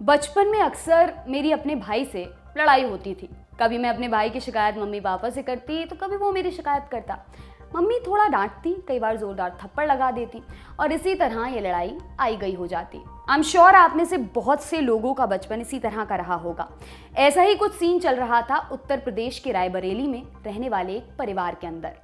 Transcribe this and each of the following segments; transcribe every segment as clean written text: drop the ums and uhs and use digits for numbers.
बचपन में अक्सर मेरी अपने भाई से लड़ाई होती थी। कभी मैं अपने भाई की शिकायत मम्मी पापा से करती तो कभी वो मेरी शिकायत करता। मम्मी थोड़ा डांटती, कई बार जोरदार थप्पड़ लगा देती और इसी तरह ये लड़ाई आई गई हो जाती। आई एम श्योर आप में से बहुत से लोगों का बचपन इसी तरह का रहा होगा। ऐसा ही कुछ सीन चल रहा था उत्तर प्रदेश के रायबरेली में रहने वाले एक परिवार के अंदर।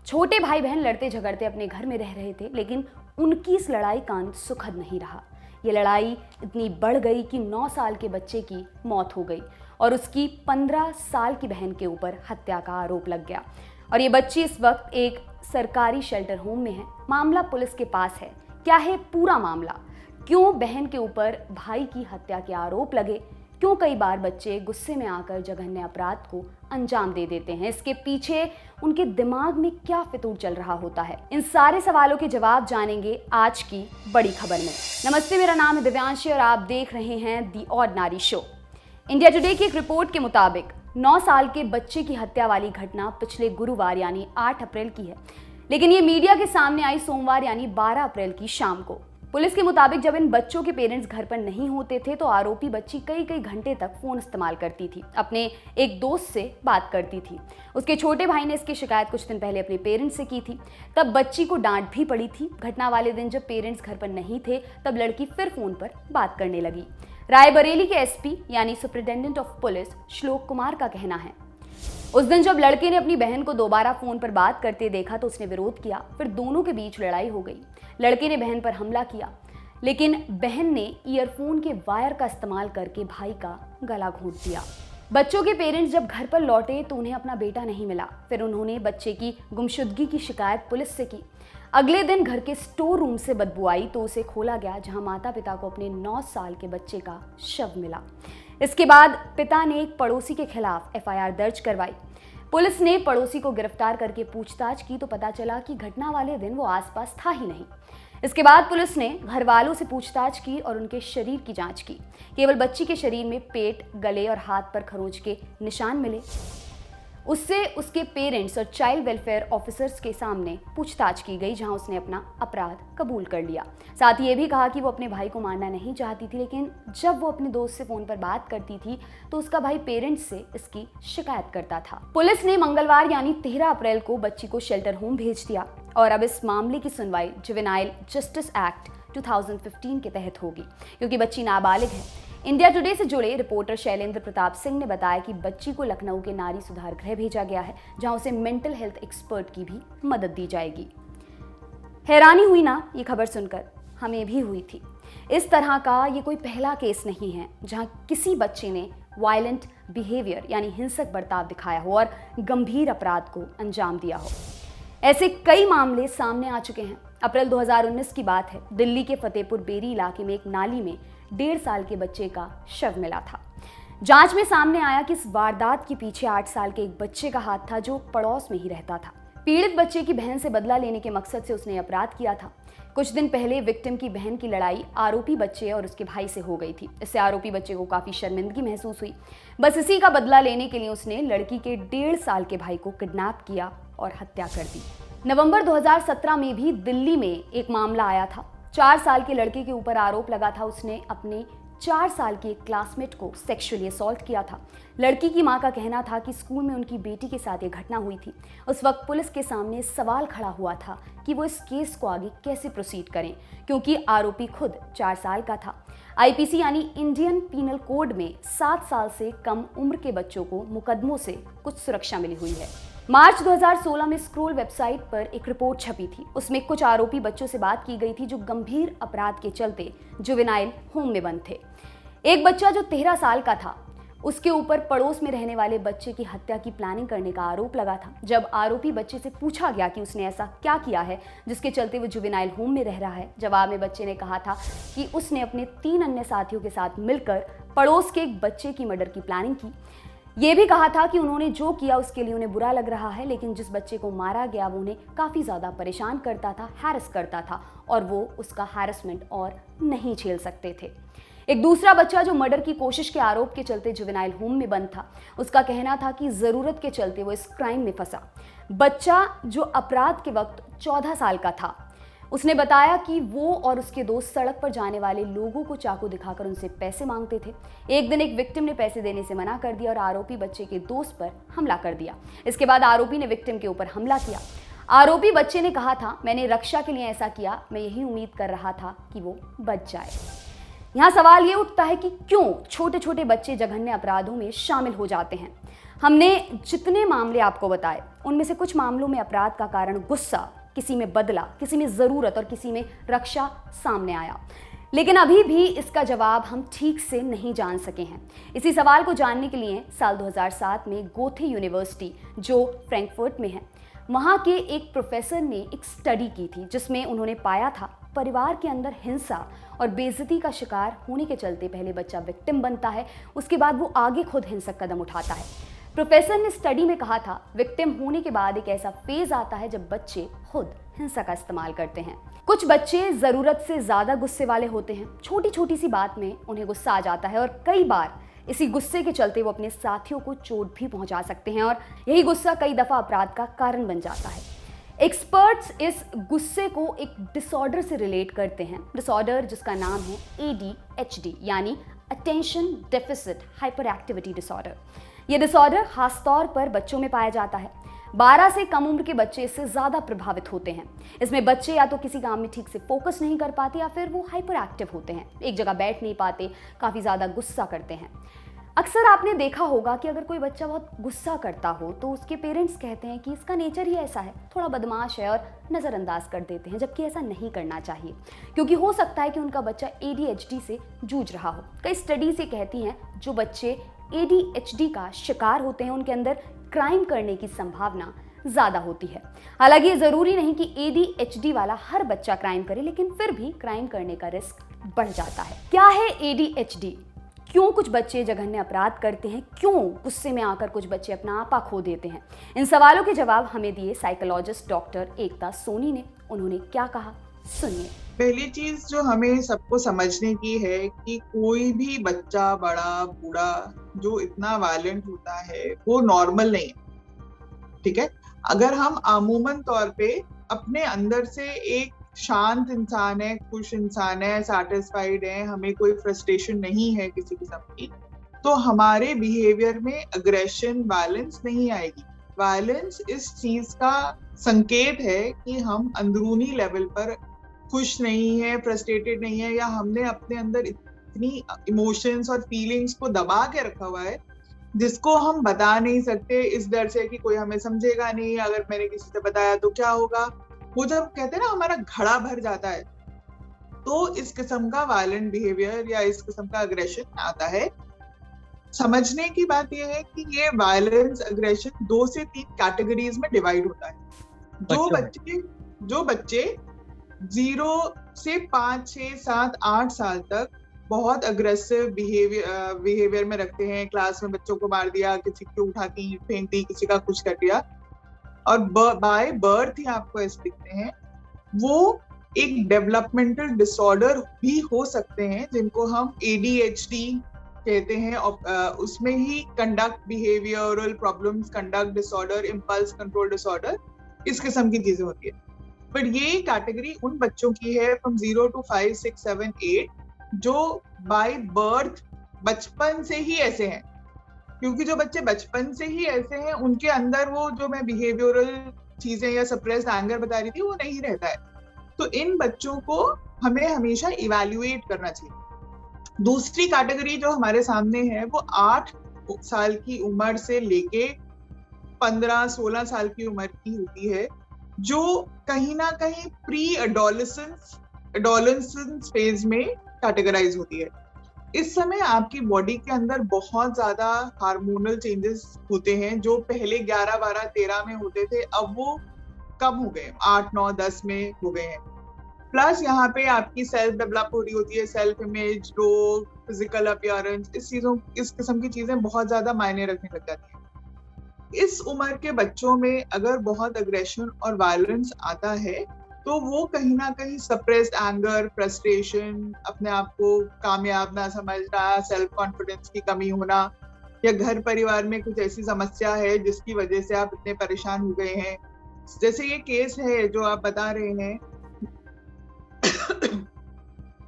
छोटे भाई बहन लड़ते झगड़ते अपने घर में रह रहे थे, लेकिन उनकी इस लड़ाई का अंत सुखद नहीं रहा। ये लड़ाई इतनी बढ़ गई कि 9 साल के बच्चे की मौत हो गई और उसकी 15 साल की बहन के ऊपर हत्या का आरोप लग गया। और ये बच्ची इस वक्त एक सरकारी शेल्टर होम में है। मामला पुलिस के पास है। क्या है पूरा मामला? क्यों बहन के ऊपर भाई की हत्या के आरोप लगे? क्यों कई बार बच्चे गुस्से में आकर जघन्य अपराध को अंजाम दे देते हैं? इसके पीछे उनके दिमाग में क्या फितूर चल रहा होता है? इन सारे सवालों के जवाब जानेंगे आज की बड़ी खबर में। नमस्ते, मेरा नाम है दिव्यांशी और आप देख रहे हैं दी ऑर्डिनरी शो। इंडिया टुडे की एक रिपोर्ट के मुताबिक 9 साल के बच्चे की हत्या वाली घटना पिछले गुरुवार यानी 8 अप्रैल की है, लेकिन ये मीडिया के सामने आई सोमवार यानी 12 अप्रैल की शाम को। पुलिस के मुताबिक जब इन बच्चों के पेरेंट्स घर पर नहीं होते थे तो आरोपी बच्ची कई घंटे तक फोन इस्तेमाल करती थी, अपने एक दोस्त से बात करती थी। उसके छोटे भाई ने इसकी शिकायत कुछ दिन पहले अपने पेरेंट्स से की थी। तब बच्ची को डांट भी पड़ी थी। घटना वाले दिन जब पेरेंट्स घर पर नहीं थे तब लड़की फिर फोन पर बात करने लगी। रायबरेली के एसपी यानी सुपरिटेंडेंट ऑफ पुलिस श्लोक कुमार का कहना है, उस दिन जब लड़के ने अपनी बहन को दोबारा फोन पर बात करते देखा तो उसने विरोध किया। फिर दोनों के बीच लड़ाई हो गई। लड़के ने बहन पर हमला किया, लेकिन बहन ने ईयरफोन के वायर का इस्तेमाल करके भाई का गला घोंट दिया। बच्चों के पेरेंट्स जब घर पर लौटे तो उन्हें अपना बेटा नहीं मिला। फिर उन्होंने बच्चे की गुमशुदगी की शिकायत पुलिस से की। अगले दिन घर के स्टोर रूम से बदबू आई तो उसे खोला गया, जहां माता पिता को अपने 9 साल के बच्चे का शव मिला। इसके बाद पिता ने एक पड़ोसी के खिलाफ एफआईआर दर्ज करवाई। पुलिस ने पड़ोसी को गिरफ्तार करके पूछताछ की तो पता चला कि घटना वाले दिन वो आसपास था ही नहीं। इसके बाद पुलिस ने घर वालों से पूछताछ की और उनके शरीर की जांच की। केवल बच्ची के शरीर में पेट, गले और हाथ पर खरोंच के निशान मिले। उससे उसके पेरेंट्स और चाइल्ड वेलफेयर ऑफिसर्स के सामने पूछताछ की गई, जहां उसने अपना अपराध कबूल कर लिया। साथ ही ये भी कहा कि वो अपने भाई को मारना नहीं चाहती थी, लेकिन जब वो अपने दोस्त से फोन पर बात करती थी तो उसका भाई पेरेंट्स से इसकी शिकायत करता था। पुलिस ने मंगलवार यानी 13 अप्रैल को बच्ची को शेल्टर होम भेज दिया और अब इस मामले की सुनवाई जुवेनाइल जस्टिस एक्ट 2015 के तहत होगी, क्योंकि बच्ची नाबालिग है। इंडिया टुडे से जुड़े रिपोर्टर शैलेंद्र प्रताप सिंह ने बताया कि बच्ची को लखनऊ के नारी सुधार गृह भेजा गया है, जहां उसे मेंटल हेल्थ एक्सपर्ट की भी मदद दी जाएगी। हैरानी हुई ना ये खबर सुनकर? हमें भी हुई थी। इस तरह का ये कोई पहला केस नहीं है जहां किसी बच्चे ने वायलेंट बिहेवियर यानी हिंसक बर्ताव दिखाया हो और गंभीर अपराध को अंजाम दिया हो। ऐसे कई मामले सामने आ चुके हैं। अप्रैल 2019 की बात है। दिल्ली के फतेहपुर बेरी इलाके में एक नाली में 1.5 साल के बच्चे का शव मिला था। जांच में सामने आया कि इस वारदात के पीछे 8 साल के एक बच्चे का हाथ था, जो पड़ोस में ही रहता था। पीड़ित बच्चे की बहन से बदला लेने के मकसद से उसने अपराध किया था। कुछ दिन पहले विक्टिम की बहन की लड़ाई आरोपी बच्चे और उसके भाई से हो गई थी। इससे आरोपी बच्चे को काफी शर्मिंदगी महसूस हुई। बस इसी का बदला लेने के लिए उसने लड़की के 1.5 साल के भाई को किडनैप किया और हत्या कर दी। नवंबर 2017 में भी दिल्ली में एक मामला आया था। 4 साल के लड़के के ऊपर आरोप लगा था उसने अपने 4 साल की एक क्लासमेट को सेक्सुअली असॉल्ट किया था। लड़की की मां का कहना था कि स्कूल में उनकी बेटी के साथ ये घटना हुई थी। उस वक्त पुलिस के सामने सवाल खड़ा हुआ था कि वो इस केस को आगे कैसे प्रोसीड करें, क्योंकि आरोपी खुद 4 साल का था। आईपीसी यानी इंडियन पीनल कोड में 7 साल से कम उम्र के बच्चों को मुकदमों से कुछ सुरक्षा मिली हुई है। मार्च 2016 में स्क्रोल वेबसाइट पर एक रिपोर्ट छपी थी। उसमें कुछ आरोपी बच्चों से बात की गई थी जो गंभीर अपराध के चलते जुवेनाइल होम में बंद थे। एक बच्चा जो 13 साल का था, उसके ऊपर पड़ोस में रहने वाले बच्चे की हत्या की प्लानिंग करने का आरोप लगा था। जब आरोपी बच्चे से पूछा गया कि उसने ऐसा क्या किया है जिसके चलते वो जुवेनाइल होम में रह रहा है, जवाब में बच्चे ने कहा था कि उसने अपने 3 अन्य साथियों के साथ मिलकर पड़ोस के एक बच्चे की मर्डर की प्लानिंग की। ये भी कहा था कि उन्होंने जो किया उसके लिए उन्हें बुरा लग रहा है, लेकिन जिस बच्चे को मारा गया वो उन्हें काफ़ी ज़्यादा परेशान करता था, हैरेस करता था और वो उसका हैरेसमेंट और नहीं झेल सकते थे। एक दूसरा बच्चा जो मर्डर की कोशिश के आरोप के चलते जुवेनाइल होम में बंद था, उसका कहना था कि ज़रूरत के चलते वो इस क्राइम में फंसा। बच्चा जो अपराध के वक्त 14 साल का था, उसने बताया कि वो और उसके दोस्त सड़क पर जाने वाले लोगों को चाकू दिखाकर उनसे पैसे मांगते थे। एक दिन एक विक्टिम ने पैसे देने से मना कर दिया और आरोपी बच्चे के दोस्त पर हमला कर दिया। इसके बाद आरोपी ने विक्टिम के ऊपर हमला किया। आरोपी बच्चे ने कहा था, मैंने रक्षा के लिए ऐसा किया, मैं यही उम्मीद कर रहा था कि वो बच जाए। यहाँ सवाल ये उठता है कि क्यों छोटे छोटे बच्चे जघन्य अपराधों में शामिल हो जाते हैं। हमने जितने मामले आपको बताए उनमें से कुछ मामलों में अपराध का कारण गुस्सा, किसी में बदला, किसी में ज़रूरत और किसी में रक्षा सामने आया, लेकिन अभी भी इसका जवाब हम ठीक से नहीं जान सके हैं। इसी सवाल को जानने के लिए साल 2007 में गोथे यूनिवर्सिटी, जो फ्रैंकफर्ट में है, वहाँ के एक प्रोफेसर ने एक स्टडी की थी जिसमें उन्होंने पाया था परिवार के अंदर हिंसा और बेइज्जती का शिकार होने के चलते पहले बच्चा विक्टिम बनता है, उसके बाद वो आगे खुद हिंसक कदम उठाता है। प्रोफेसर ने स्टडी में कहा था विक्टिम होने के बाद एक ऐसा फेज आता है जब बच्चे खुद हिंसा का इस्तेमाल करते हैं। कुछ बच्चे ज़रूरत से ज़्यादा गुस्से वाले होते हैं, छोटी छोटी सी बात में उन्हें गुस्सा आ जाता है और कई बार इसी गुस्से के चलते वो अपने साथियों को चोट भी पहुंचा सकते हैं और यही गुस्सा कई दफ़ा अपराध का कारण बन जाता है। एक्सपर्ट्स इस गुस्से को एक डिसऑर्डर से रिलेट करते हैं, डिसऑर्डर जिसका नाम है ADHD यानी attention deficit hyper activity disorder. ये डिसऑर्डर खासतौर पर बच्चों में पाया जाता है। 12 से कम उम्र के बच्चे इससे ज़्यादा प्रभावित होते हैं। इसमें बच्चे या तो किसी काम में ठीक से फोकस नहीं कर पाते या फिर वो हाइपर एक्टिव होते हैं, एक जगह बैठ नहीं पाते, काफ़ी ज़्यादा गुस्सा करते हैं। अक्सर आपने देखा होगा कि अगर कोई बच्चा बहुत गुस्सा करता हो तो उसके पेरेंट्स कहते हैं कि इसका नेचर ही ऐसा है, थोड़ा बदमाश है, और नज़रअंदाज कर देते हैं, जबकि ऐसा नहीं करना चाहिए क्योंकि हो सकता है कि उनका बच्चा ADHD से जूझ रहा हो। कई स्टडीज़ ये कहती हैं जो बच्चे ADHD का शिकार होते हैं उनके अंदर क्राइम करने की संभावना ज़्यादा होती है। हालांकि ये ज़रूरी नहीं कि ADHD वाला हर बच्चा क्राइम करे, लेकिन फिर भी क्राइम करने का रिस्क बढ़ जाता है। क्या है ADHD? क्यों कुछ बच्चे जघन्य अपराध करते हैं? क्यों गुस्से में आकर कुछ बच्चे अपना आपा खो देते हैं? इन सवालों के जवाब हमें दिए साइकोलॉजिस्ट डॉक्टर एकता सोनी ने। उन्होंने क्या कहा, सुनिए। पहली चीज जो हमें सबको समझने की है कि कोई भी बच्चा, बड़ा बूढ़ा जो इतना वायलेंट होता है वो नॉर्मल नहीं है, ठीक है। अगर हम अमूमन तौर पे अपने अंदर से एक शांत इंसान है, खुश इंसान है, सैटिस्फाइड है, हमें कोई फ्रस्ट्रेशन नहीं है किसी किस्म की, तो हमारे बिहेवियर में अग्रेशन, वायलेंस नहीं आएगी। वायलेंस इस चीज का संकेत है कि हम अंदरूनी लेवल पर खुश नहीं है, फ्रस्ट्रेटेड नहीं है, या हमने अपने अंदर इतनी इमोशंस और फीलिंग्स को दबा के रखा हुआ है जिसको हम बता नहीं सकते, इस डर से कि कोई हमें समझेगा नहीं, अगर मैंने किसी से बताया तो क्या होगा। वो जब कहते हैं ना हमारा घड़ा भर जाता है, तो इस किस्म का वायलेंट बिहेवियर या इस किस्म का अग्रेशन आता है। समझने की बात यह है कि ये वायलेंस, अग्रेशन 2 से 3 कैटेगरीज में डिवाइड होता है। जो बच्चे 0 से 5, 6, 7, 8 साल तक बहुत अग्रेसिव बिहेवियर में रखते हैं, क्लास में बच्चों को मार दिया, किसी को उठा के ईंट फेंक दी, किसी का कुछ कर दिया, और बाय बर्थ ही आपको ऐसे दिखते हैं, वो एक डेवलपमेंटल डिसऑर्डर भी हो सकते हैं जिनको हम ADHD कहते हैं। उसमें ही conduct behavioural problems, conduct disorder, impulse control disorder, इस किस्म की चीजें होती है। पर ये कैटेगरी उन बच्चों की है फ्रॉम 0 to 5, 6, 7, 8 जो बाय बर्थ बचपन से ही ऐसे हैं, क्योंकि जो बच्चे बचपन से ही ऐसे हैं उनके अंदर वो जो मैं बिहेवियरल चीजें या सप्रेस्ड एंगर बता रही थी वो नहीं रहता है। तो इन बच्चों को हमें हमेशा इवैल्यूएट करना चाहिए। दूसरी कैटेगरी जो हमारे सामने है वो 8 साल की उम्र से लेके 15-16 साल की उम्र की होती है, जो कहीं ना कहीं प्री एडोलेसेंस फेज में कैटेगराइज होती है। इस समय आपकी बॉडी के अंदर बहुत ज्यादा हार्मोनल चेंजेस होते हैं, जो पहले 11, 12, 13 में होते थे, अब वो कम हो गए, 8, 9, 10 में हो गए हैं। प्लस यहाँ पे आपकी सेल्फ डेवलप हो रही होती है, सेल्फ इमेज, लोग, फिजिकल अपीयरेंस, इस किस्म की चीजें बहुत ज्यादा मायने रखने लग जाती हैं। इस उम्र के बच्चों में अगर बहुत अग्रेशन और वायलेंस आता है तो वो कहीं ना कहीं सप्रेस्ड एंगर, फ्रस्ट्रेशन, अपने आप को कामयाब ना समझना, सेल्फ कॉन्फिडेंस की कमी होना, या घर परिवार में कुछ ऐसी समस्या है जिसकी वजह से आप इतने परेशान हो गए हैं। जैसे ये केस है जो आप बता रहे हैं,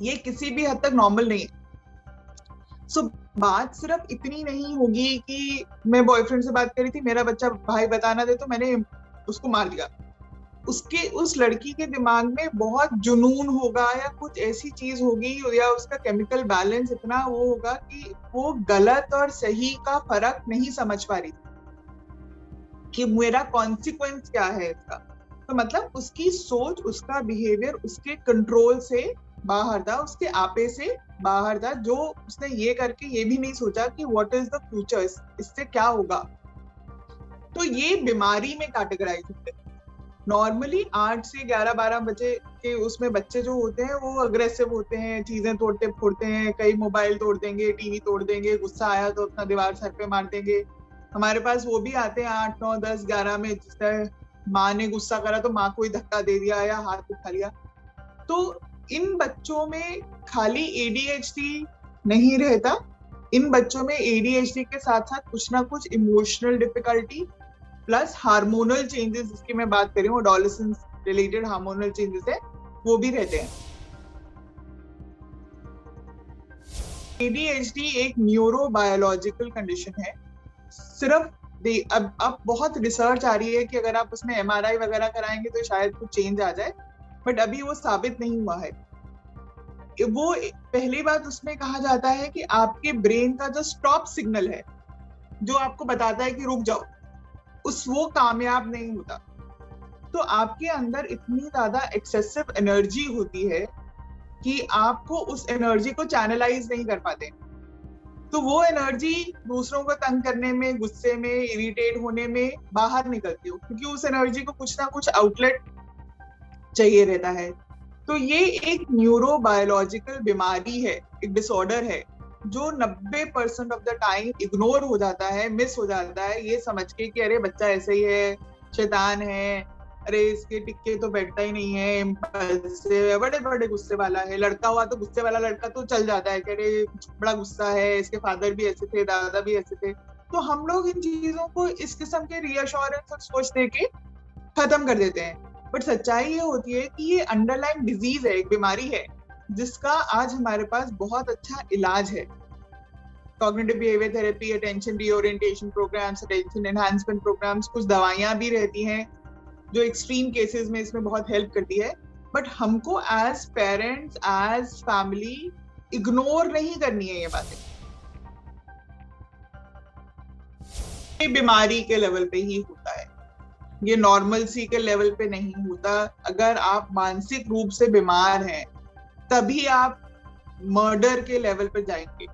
ये किसी भी हद तक नॉर्मल नहीं है। सो बात सिर्फ इतनी नहीं होगी कि मैं बॉयफ्रेंड से बात करी थी, मेरा बच्चा भाई बताना दे तो मैंने उसको मार दिया। उसके उस लड़की के दिमाग में बहुत जुनून होगा या कुछ ऐसी चीज होगी, या उसका केमिकल बैलेंस इतना वो होगा कि वो गलत और सही का फर्क नहीं समझ पा रही कि मेरा कॉन्सिक्वेंस क्या है इसका। तो मतलब उसकी सोच, उसका बिहेवियर उसके कंट्रोल से बाहर था, उसके आपे से बाहर था, जो उसने ये करके ये भी नहीं सोचा कि व्हाट इज द फ्यूचर, इससे क्या होगा। तो ये बीमारी में कैटेगराइज होते हैं। नॉर्मली 8 से 11-12 बजे के उसमें बच्चे जो होते हैं वो अग्रेसिव होते हैं, चीजें तोड़ते फोड़ते हैं, कई मोबाइल तोड़ देंगे, टीवी तोड़ देंगे, गुस्सा आया तो अपना दीवार सर पे मार देंगे। हमारे पास वो भी आते हैं 8, 9, 10, 11 में, जिससे माँ ने गुस्सा करा तो माँ को ही धक्का दे दिया या हाथ उठा लिया। तो इन बच्चों में खाली एडीएचडी नहीं रहता, इन बच्चों में एडीएचडी के साथ साथ कुछ ना कुछ emotional difficulty plus hormonal changes, जिसकी मैं बात कर रही हूँ, एडोलेसेंस रिलेटेड हार्मोनल चेंजेस है, वो भी रहते हैं। एडीएचडी एक न्यूरोबायोलॉजिकल कंडीशन है। सिर्फ अब बहुत रिसर्च आ रही है कि अगर आप उसमें एमआरआई वगैरह कराएंगे तो शायद कुछ चेंज आ जाए, बट अभी वो साबित नहीं हुआ है। वो पहली बात उसमें कहा जाता है कि आपके ब्रेन का जो स्टॉप सिग्नल है, जो आपको बताता है कि रुक जाओ, वो कामयाब नहीं होता। तो आपके अंदर इतनी ज्यादा एक्सेसिव एनर्जी होती है कि आपको उस एनर्जी को चैनलाइज नहीं कर पाते। तो वो एनर्जी दूसरों को तंग करने में, गुस्से में, इरिटेट होने में बाहर निकलती हो, क्योंकि उस एनर्जी को कुछ ना कुछ आउटलेट चाहिए रहता है। तो ये एक न्यूरोबायोलॉजिकल बीमारी है, एक डिसऑर्डर है, जो 90% ऑफ द टाइम इग्नोर हो जाता है, मिस हो जाता है, ये समझ के कि अरे बच्चा ऐसे ही है, शैतान है, अरे इसके टिक्के तो बैठता ही नहीं है, इम्पल्सिव है, बड़े बड़े गुस्से वाला है। लड़का हुआ तो गुस्से वाला लड़का तो चल जाता है कि अरे बड़ा गुस्सा है, इसके फादर भी ऐसे थे, दादा भी ऐसे थे। तो हम लोग इन चीजों को इस किस्म के रीअश्योरेंस और सोच दे के खत्म कर देते हैं। बट सच्चाई ये होती है कि ये अंडरलाइन डिजीज है, एक बीमारी है, जिसका आज हमारे पास बहुत अच्छा इलाज है। Cognitive behaviour therapy, attention reorientation programmes, attention enhancement programmes, कुछ दवाइयां भी रहती हैं जो एक्सट्रीम केसेस में इसमें बहुत हेल्प करती है। बट हमको as parents, as family ignore नहीं करनी है ये बातें। ये बीमारी के लेवल पे ही होता है, ये नॉर्मल सी के लेवल पे नहीं होता। अगर आप मानसिक रूप से बीमार हैं तभी आप मर्डर के लेवल पे जाएंगे।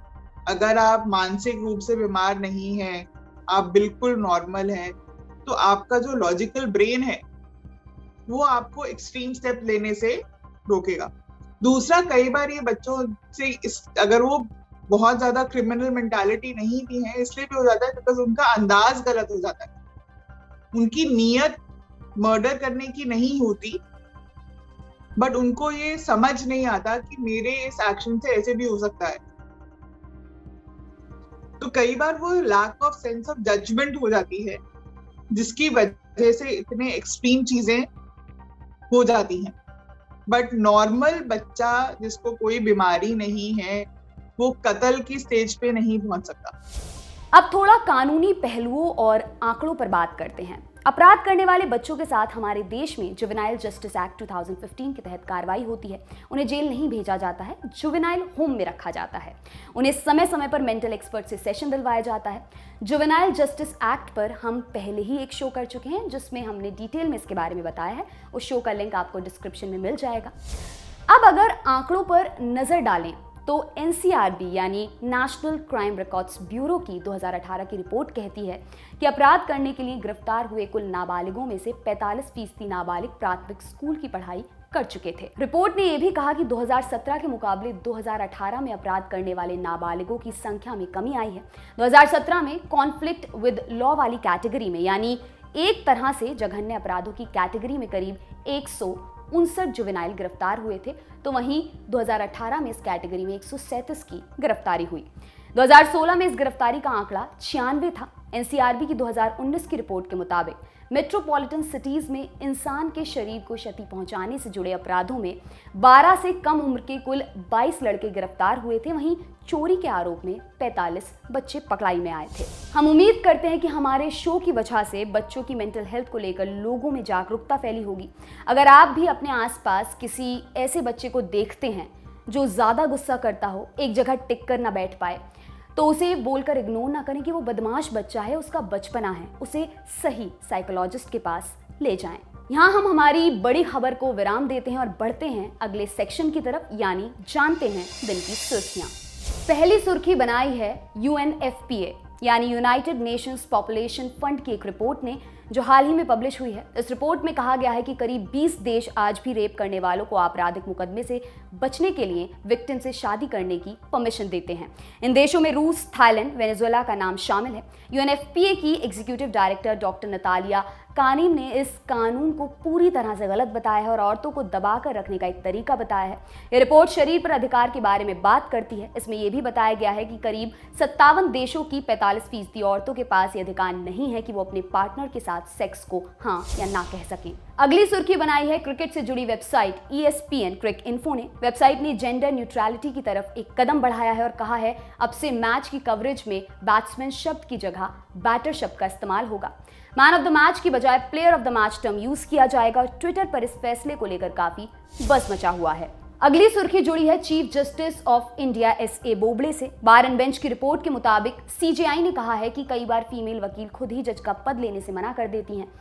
अगर आप मानसिक रूप से बीमार नहीं हैं, आप बिल्कुल नॉर्मल हैं, तो आपका जो लॉजिकल ब्रेन है वो आपको एक्सट्रीम स्टेप लेने से रोकेगा। दूसरा, कई बार ये बच्चों से अगर वो बहुत ज्यादा क्रिमिनल मेंटालिटी नहीं भी है, इसलिए भी हो जाता है बिकॉज उनका अंदाज गलत हो जाता है। उनकी नीयत मर्डर करने की नहीं होती, बट उनको ये समझ नहीं आता कि मेरे इस एक्शन से ऐसे भी हो सकता है। तो कई बार वो lack of sense of judgement हो जाती है, जिसकी वजह से इतने एक्सट्रीम चीजें हो जाती हैं। बट नॉर्मल बच्चा जिसको कोई बीमारी नहीं है, वो कत्ल की स्टेज पे नहीं पहुंच सकता। अब थोड़ा कानूनी पहलुओं और आंकड़ों पर बात करते हैं। अपराध करने वाले बच्चों के साथ हमारे देश में जुवेनाइल जस्टिस एक्ट 2015 के तहत कार्रवाई होती है। उन्हें जेल नहीं भेजा जाता है, जुवेनाइल होम में रखा जाता है। उन्हें समय समय पर मेंटल एक्सपर्ट से सेशन दिलवाया जाता है। जुवेनाइल जस्टिस एक्ट पर हम पहले ही एक शो कर चुके हैं, जिसमें हमने डिटेल में इसके बारे में बताया है। उस शो का लिंक आपको डिस्क्रिप्शन में मिल जाएगा। अब अगर आंकड़ों पर नजर डालें तो एनसीआरबी यानी नेशनल क्राइम रिकॉर्ड्स ब्यूरो की 2018 की रिपोर्ट कहती है कि अपराध करने के लिए गिरफ्तार हुए कुल नाबालिगों में से 45% नाबालिग प्राथमिक स्कूल की पढ़ाई कर चुके थे। रिपोर्ट ने यह भी कहा कि 2017 के मुकाबले 2018 में अपराध करने वाले नाबालिगों की संख्या में कमी आई है। 2017 में कॉन्फ्लिक्ट विद लॉ वाली कैटेगरी में, यानी एक तरह से जघन्य अपराधों की कैटेगरी में, करीब 159 जुवेनाइल गिरफ्तार हुए थे, तो वहीं 2018 में इस कैटेगरी में 137 की गिरफ्तारी हुई। 2016 में इस गिरफ्तारी का आंकड़ा 96 था। एनसीआरबी की 2019 की रिपोर्ट के मुताबिक मेट्रोपॉलिटन सिटीज में इंसान के शरीर को क्षति पहुंचाने से जुड़े अपराधों में 12 से कम उम्र के कुल 22 लड़के गिरफ्तार हुए थे। वहीं चोरी के आरोप में 45 बच्चे पकड़ाई में आए थे। हम उम्मीद करते हैं कि हमारे शो की वजह से बच्चों की मेंटल हेल्थ को लेकर लोगों में जागरूकता फैली होगी। अगर आप भी अपने आसपास किसी ऐसे बच्चे को देखते हैं जो ज्यादा गुस्सा करता हो, एक जगह टिक कर ना बैठ पाए, तो उसे बोलकर इग्नोर ना करें कि वो बदमाश बच्चा है, उसका बचपना है, उसे सही साइकोलॉजिस्ट के पास ले जाएं। यहाँ हम हमारी बड़ी खबर को विराम देते हैं और बढ़ते हैं अगले सेक्शन की तरफ, यानी जानते हैं दिन की सुर्खियां। पहली सुर्खी बनाई है UNFPA यानी यूनाइटेड नेशंस पॉपुलेशन फंड की एक रिपोर्ट ने, जो हाल ही में पब्लिश हुई है। इस रिपोर्ट में कहा गया है कि करीब 20 देश आज भी रेप करने वालों को आपराधिक मुकदमे से बचने के लिए विक्टिम से शादी करने की परमिशन देते हैं। इन देशों में रूस, थाईलैंड, वेनेजुएला का नाम शामिल है। UNFPA की एग्जीक्यूटिव डायरेक्टर डॉक्टर नतालिया कानिम ने इस कानून को पूरी तरह से गलत बताया है और औरतों को दबाकर रखने का एक तरीका बताया है। यह रिपोर्ट शरीर पर अधिकार के बारे में बात करती है। इसमें यह भी बताया गया है कि करीब 57 देशों की 45% औरतों के पास यह अधिकार नहीं है कि वो अपने पार्टनर के साथ सेक्स को हाँ या ना कह सकें। अगली सुर्खी बनाई है क्रिकेट से जुड़ी वेबसाइट ESPN क्रिक-इन्फो ने। वेबसाइट ने जेंडर न्यूट्रलिटी की तरफ एक कदम बढ़ाया है और कहा है अब से मैच की कवरेज में बैट्समैन शब्द की जगह बैटर शब्द का इस्तेमाल होगा। मैन ऑफ द मैच की बजाय player of the match term use किया जाएगा और ट्विटर पर इस फैसले को लेकर काफी बज़ मचा हुआ है। अगली सुर्खी जुड़ी है chief justice of India SA Bobde से। बार एंड बेंच की रिपोर्ट के मुताबिक CJI ने कहा है कि कई बार फीमेल वकील खुद ही जज का पद लेने से मना कर देती हैं।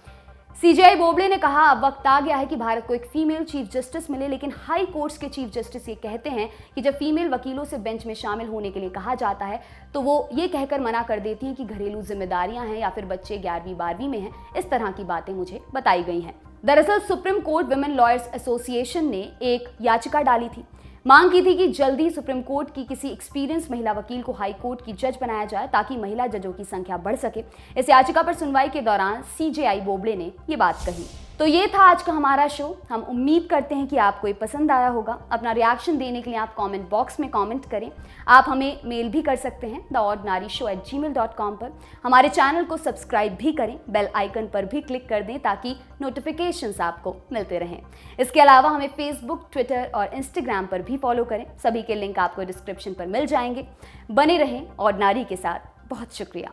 CJI बोबड़े ने कहा अब वक्त आ गया है कि भारत को एक फीमेल चीफ जस्टिस मिले, लेकिन हाई कोर्ट्स के चीफ जस्टिस ये कहते हैं कि जब फीमेल वकीलों से बेंच में शामिल होने के लिए कहा जाता है तो वो ये कहकर मना कर देती हैं कि घरेलू जिम्मेदारियां हैं या फिर बच्चे 11वीं 12वीं में हैं। इस तरह की बातें मुझे बताई गई हैं। दरअसल supreme court women lawyers association ने एक याचिका डाली थी, मांग की थी कि जल्दी सुप्रीम कोर्ट की किसी एक्सपीरियंस महिला वकील को हाई कोर्ट की जज बनाया जाए ताकि महिला जजों की संख्या बढ़ सके। इस याचिका पर सुनवाई के दौरान CJI बोबड़े ने ये बात कही। तो ये था आज का हमारा शो। हम उम्मीद करते हैं कि आपको ये पसंद आया होगा। अपना रिएक्शन देने के लिए आप कमेंट बॉक्स में कमेंट करें। आप हमें मेल भी कर सकते हैं theordinaryshow@gmail.com पर। हमारे चैनल को सब्सक्राइब भी करें, बेल आइकन पर भी क्लिक कर दें ताकि नोटिफिकेशंस आपको मिलते रहें। इसके अलावा हमें फेसबुक, ट्विटर और इंस्टाग्राम पर भी फॉलो करें। सभी के लिंक आपको डिस्क्रिप्शन पर मिल जाएंगे। बने रहें ऑर्डिनरी के साथ। बहुत शुक्रिया।